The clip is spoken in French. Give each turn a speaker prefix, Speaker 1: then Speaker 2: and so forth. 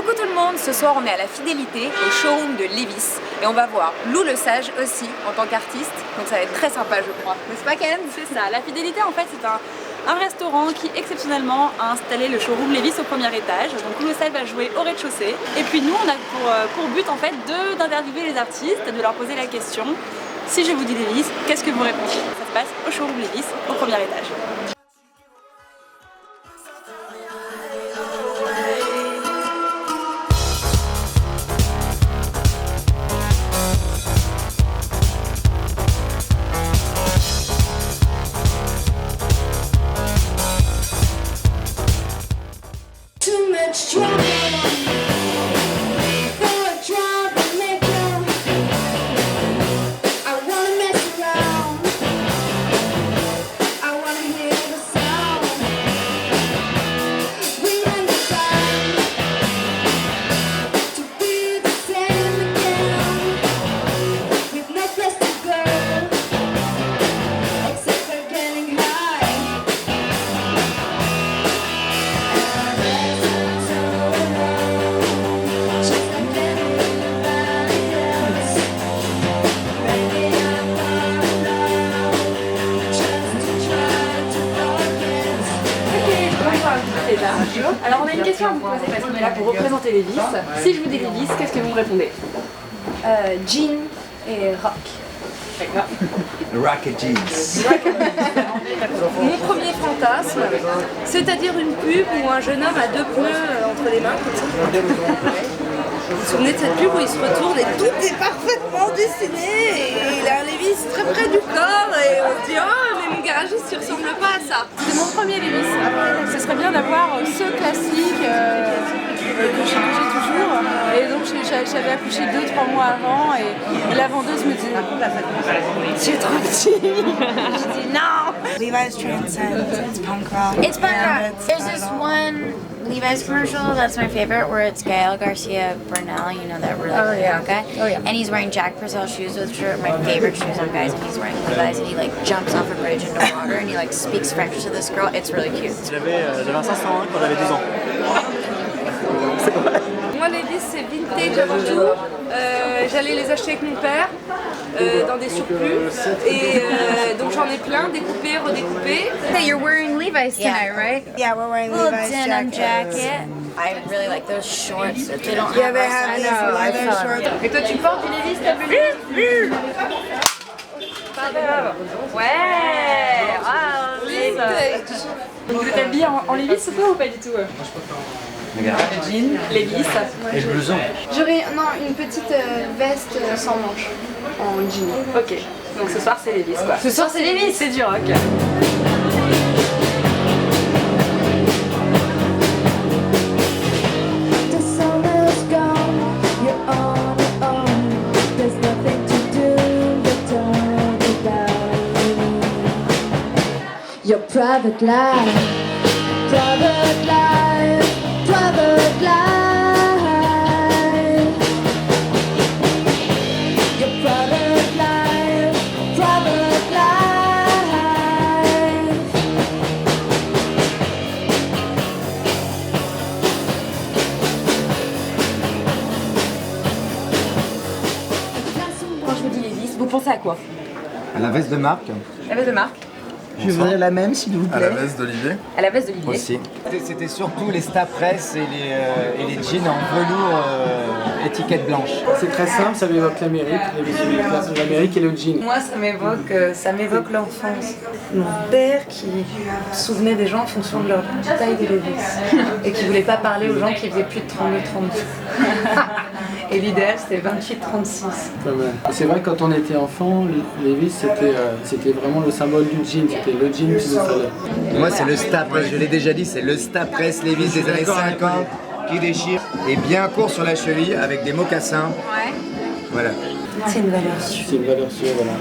Speaker 1: Coucou tout le monde, ce soir on est à la Fidélité, au showroom de Levi's. Et on va voir Lou le Sage aussi, en tant qu'artiste. Donc ça va être très sympa je crois. N'est-ce pas Ken?
Speaker 2: C'est ça, la Fidélité en fait c'est un restaurant qui exceptionnellement a installé le showroom Levi's au premier étage. Donc Lou le Sage va jouer au rez-de-chaussée. Et puis nous on a pour but en fait d'interviewer les artistes, de leur poser la question: si je vous dis Levi's, qu'est-ce que vous répondez? Ça se passe au showroom Levi's au premier étage. Alors on a une question à vous poser parce qu'on est là pour représenter Levi's. Si je vous dis Levi's, qu'est-ce que vous me répondez?
Speaker 1: Jean et rock.
Speaker 2: D'accord.
Speaker 3: Rock et jeans.
Speaker 1: Mon premier fantasme, c'est-à-dire une pub où un jeune homme a deux pneus entre les mains comme ça. Vous vous souvenez de cette pub où il se retourne et tout est parfaitement dessiné et il a un Levi's très près du corps et on se dit oh mais mon garagiste il ressemble pas à ça.
Speaker 2: C'est mon premier Levi's. Ce serait bien d'avoir ce classique que j'ai toujours. Et donc j'avais accouché 2-3 mois avant et la vendeuse me disait c'est trop petit. Je dis non.
Speaker 4: Levi's transcends. It's punk rock.
Speaker 5: It's punk rock.
Speaker 4: It's
Speaker 5: There's this one Levi's commercial that's my favorite where it's Gael Garcia Bernal, you know that really guy?
Speaker 1: Oh yeah.
Speaker 5: And he's wearing Jack Purcell shoes, which are my favorite shoes on guys, and he's wearing Levi's and he like jumps off a bridge into water and he like speaks French to this girl. It's really cute.
Speaker 6: J'avais un 501 quand j'avais 12 ans.
Speaker 1: Moi Levi's c'est vintage avant tout. J'allais les acheter avec mon père dans des surplus et donc j'en ai plein, découpés, redécoupés.
Speaker 4: Hey, you're wearing Levi's tonight, right? Yeah, we're wearing
Speaker 5: Little
Speaker 4: Levi's
Speaker 5: denim
Speaker 4: jackets.
Speaker 5: jacket. I really like those shorts. If they don't
Speaker 4: Yeah,
Speaker 5: have
Speaker 4: they
Speaker 5: our
Speaker 4: have
Speaker 5: size,
Speaker 4: these
Speaker 5: I
Speaker 4: leather
Speaker 5: fell in
Speaker 4: shorts.
Speaker 1: Et toi tu portes du Levi's, t'as vu? Ouais. Ah, vintage.
Speaker 2: Donc vous êtes habillé en Levi's ou pas du tout? Jean, Levi's.
Speaker 3: Et le blouson.
Speaker 7: J'aurais une petite veste sans manches en jean.
Speaker 2: Ok, donc ce soir c'est Levi's quoi. Ce soir c'est Levi's, c'est du rock.
Speaker 8: The summer's gone, you're on your own. There's nothing to do but talk about your private life, private life, private life. Your private life, private life.
Speaker 2: Quand je vous dis Levi's, vous pensez à quoi?
Speaker 3: À la veste de marque.
Speaker 2: La veste de marque?
Speaker 9: Je voudrais la même s'il vous plaît.
Speaker 10: À la veste d'Olivier.
Speaker 2: À la veste d'Olivier.
Speaker 3: Aussi. C'était surtout les Stapress et les jeans en velours étiquette blanche.
Speaker 9: C'est très simple, ça m'évoque l'Amérique, l'Amérique et le jean.
Speaker 11: Moi, ça m'évoque l'enfance. Mon père qui se souvenait des gens en fonction de leur taille de Levi's et qui voulait pas parler aux gens qui faisaient plus de 32-32. Et l'idéal, c'était 28-36.
Speaker 9: C'est vrai que quand on était enfant, Levi's c'était vraiment le symbole du jean, c'était le jean qu'il nous fallait.
Speaker 3: Moi c'est le Stapress, je l'ai déjà dit, c'est le Stapress Levi's des années 50 qui déchire et bien court sur la cheville avec des mocassins.
Speaker 1: Ouais.
Speaker 3: Voilà.
Speaker 11: C'est une valeur sûre.
Speaker 9: C'est une valeur sûre, voilà.